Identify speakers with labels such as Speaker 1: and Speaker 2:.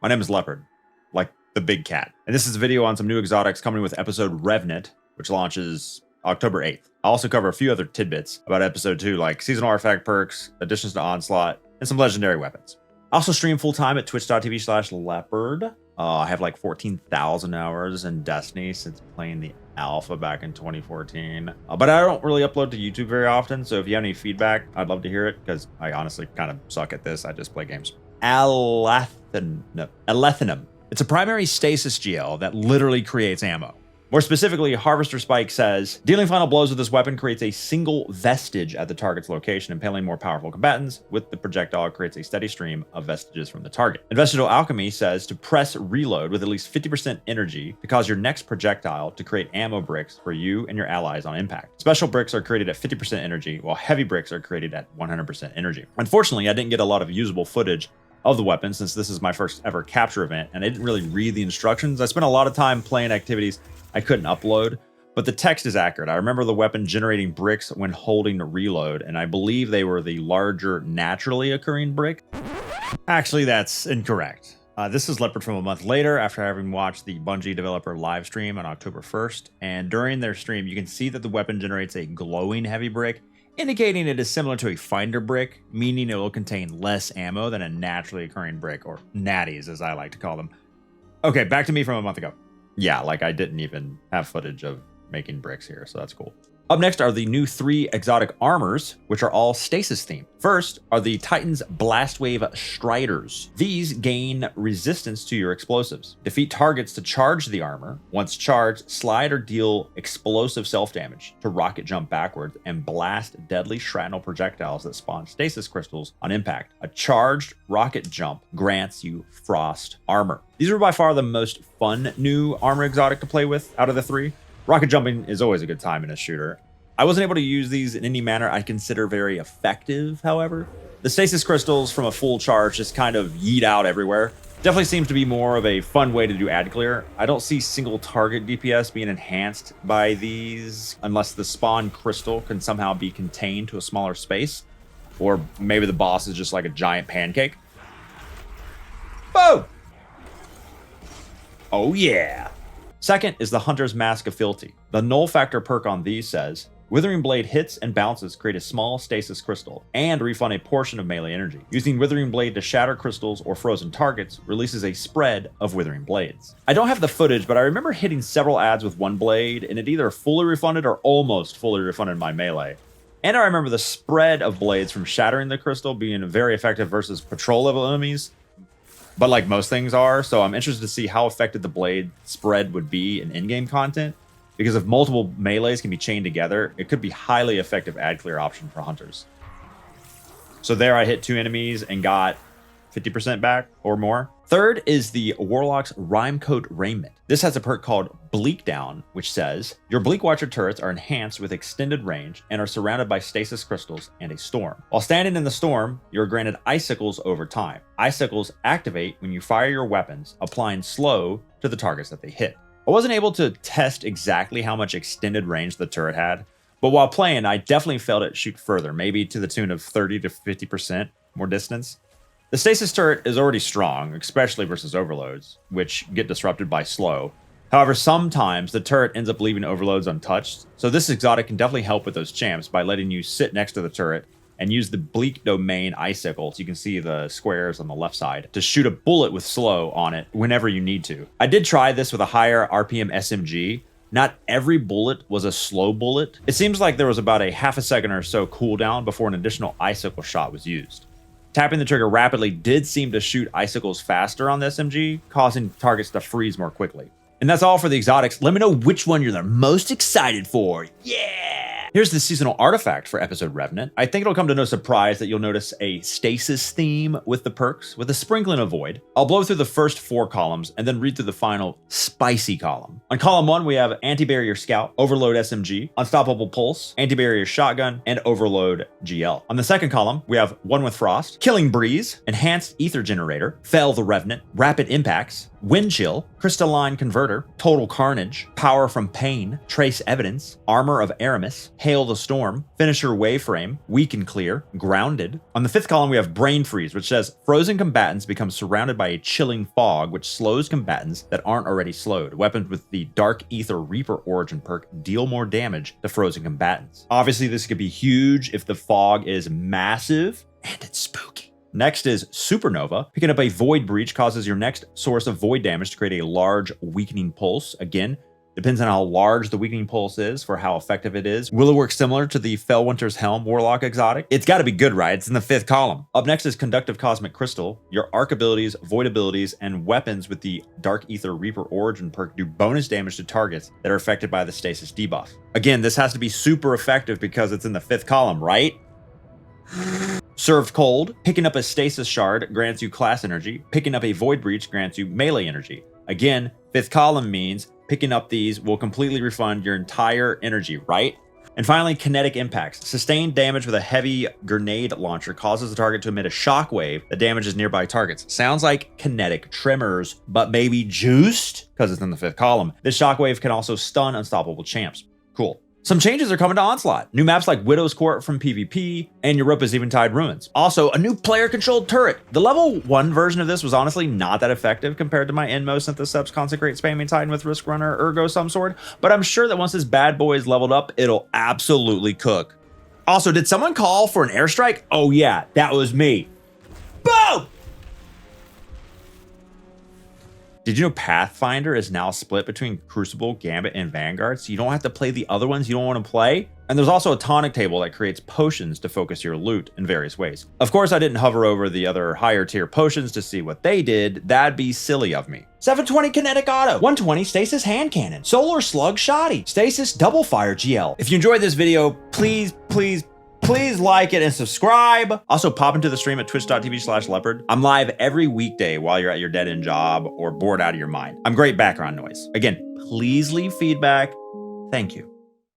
Speaker 1: My name is Leopard, like the big cat. And this is a video on some new exotics coming with episode Revenant, which launches October 8th. I'll also cover a few other tidbits about episode 2, like seasonal artifact perks, additions to Onslaught, and some legendary weapons. I also stream full-time at twitch.tv/leopard. I have like 14,000 hours in Destiny since playing the alpha back in 2014. But I don't really upload to YouTube very often, so if you have any feedback, I'd love to hear it, because I honestly kind of suck at this. I just play games. Alethanum. It's a primary stasis GL that literally creates ammo. More specifically, Harvester Spike says, dealing final blows with this weapon creates a single vestige at the target's location, impaling more powerful combatants. With the projectile, it creates a steady stream of vestiges from the target. Investigal Alchemy says to press reload with at least 50% energy to cause your next projectile to create ammo bricks for you and your allies on impact. Special bricks are created at 50% energy, while heavy bricks are created at 100% energy. Unfortunately, I didn't get a lot of usable footage of the weapon since this is my first ever capture event, and I didn't really read the instructions. I spent a lot of time playing activities I couldn't upload, but the text is accurate. I remember the weapon generating bricks when holding to reload, and I believe they were the larger naturally occurring brick. Actually, that's incorrect. This is Leopard from a month later after having watched the Bungie developer live stream on October 1st, and during their stream, you can see that the weapon generates a glowing heavy brick, indicating it is similar to a finder brick, meaning it will contain less ammo than a naturally occurring brick, or natties as I like to call them. Okay, back to me from a month ago. Yeah, like I didn't even have footage of making bricks here, so that's cool. Up next are the new 3 exotic armors, which are all stasis themed. First are the Titan's Blastwave Striders. These gain resistance to your explosives. Defeat targets to charge the armor. Once charged, slide or deal explosive self-damage to rocket jump backwards and blast deadly shrapnel projectiles that spawn stasis crystals on impact. A charged rocket jump grants you frost armor. These are by far the most fun new armor exotic to play with out of the 3. Rocket jumping is always a good time in a shooter. I wasn't able to use these in any manner I consider very effective, however. The stasis crystals from a full charge just kind of yeet out everywhere. Definitely seems to be more of a fun way to do ad clear. I don't see single target DPS being enhanced by these unless the spawn crystal can somehow be contained to a smaller space. Or maybe the boss is just like a giant pancake. Boom! Oh yeah! Second is the Hunter's Mask of Fealty. The null factor perk on these says, Withering Blade hits and bounces create a small stasis crystal and refund a portion of melee energy. Using Withering Blade to shatter crystals or frozen targets releases a spread of Withering Blades. I don't have the footage, but I remember hitting several adds with one blade and it either fully refunded or almost fully refunded my melee. And I remember the spread of blades from shattering the crystal being very effective versus patrol level enemies, but like most things are, so I'm interested to see how effective the blade spread would be in in-game content, because if multiple melees can be chained together, it could be highly effective ad clear option for hunters. So there I hit 2 enemies and got 50% back or more. Third is the Warlock's Rhymecoat Raiment. This has a perk called Bleak Down, which says, your Bleak Watcher turrets are enhanced with extended range and are surrounded by stasis crystals and a storm. While standing in the storm, you're granted icicles over time. Icicles activate when you fire your weapons, applying slow to the targets that they hit. I wasn't able to test exactly how much extended range the turret had, but while playing, I definitely felt it shoot further, maybe to the tune of 30 to 50% more distance. The stasis turret is already strong, especially versus overloads, which get disrupted by slow. However, sometimes the turret ends up leaving overloads untouched, so this exotic can definitely help with those champs by letting you sit next to the turret and use the Bleak Domain icicles, you can see the squares on the left side, to shoot a bullet with slow on it whenever you need to. I did try this with a higher RPM SMG. Not every bullet was a slow bullet. It seems like there was about a half a second or so cooldown before an additional icicle shot was used. Tapping the trigger rapidly did seem to shoot icicles faster on the SMG, causing targets to freeze more quickly. And that's all for the exotics. Let me know which one you're the most excited for. Yeah! Here's the seasonal artifact for episode Revenant. I think it'll come to no surprise that you'll notice a stasis theme with the perks, with a sprinkling of void. I'll blow through the first 4 columns and then read through the final spicy column. On column 1, we have Anti-Barrier Scout, Overload SMG, Unstoppable Pulse, Anti-Barrier Shotgun, and Overload GL. On the second column, we have One with Frost, Killing Breeze, Enhanced Ether Generator, Fell the Revenant, Rapid Impacts, Wind Chill, Crystalline Converter, Total Carnage, Power from Pain, Trace Evidence, Armor of Aramis, Hail the Storm, Finisher Wayframe, Weak and Clear, Grounded. On the 5th column, we have Brain Freeze, which says frozen combatants become surrounded by a chilling fog, which slows combatants that aren't already slowed. Weapons with the Dark Ether Reaper origin perk deal more damage to frozen combatants. Obviously, this could be huge if the fog is massive and it's spooky. Next is Supernova. Picking up a Void Breach causes your next source of void damage to create a large weakening pulse. Again, depends on how large the weakening pulse is for how effective it is. Will it work similar to the Fellwinter's Helm Warlock Exotic? It's got to be good, right? It's in the 5th column. Up next is Conductive Cosmic Crystal. Your arc abilities, void abilities, and weapons with the Dark Ether Reaper origin perk do bonus damage to targets that are affected by the stasis debuff. Again, this has to be super effective because it's in the 5th column, right? Served Cold. Picking up a Stasis Shard grants you class energy. Picking up a Void Breach grants you melee energy. Again, 5th column means picking up these will completely refund your entire energy, right? And finally, Kinetic Impacts. Sustained damage with a heavy grenade launcher causes the target to emit a shockwave that damages nearby targets. Sounds like kinetic tremors, but maybe juiced because it's in the 5th column. This shockwave can also stun unstoppable champs. Cool. Some changes are coming to Onslaught. New maps like Widow's Court from PvP and Europa's Eventide Ruins. Also, a new player-controlled turret. The level 1 version of this was honestly not that effective compared to my Enmo Syntheseps Consecrate Spamming Titan with Risk Runner Ergo some sort, but I'm sure that once this bad boy is leveled up, it'll absolutely cook. Also, did someone call for an airstrike? Oh yeah, that was me. Boom! Did you know Pathfinder is now split between Crucible, Gambit, and Vanguard, so you don't have to play the other ones you don't want to play? And there's also a tonic table that creates potions to focus your loot in various ways. Of course, I didn't hover over the other higher tier potions to see what they did. That'd be silly of me. 720 Kinetic Auto, 120 Stasis Hand Cannon, Solar Slug Shoddy, Stasis Double Fire GL. If you enjoyed this video, please like it and subscribe. Also, pop into the stream at twitch.tv/leopard. I'm live every weekday while you're at your dead-end job or bored out of your mind. I'm great background noise. Again, please leave feedback. Thank you.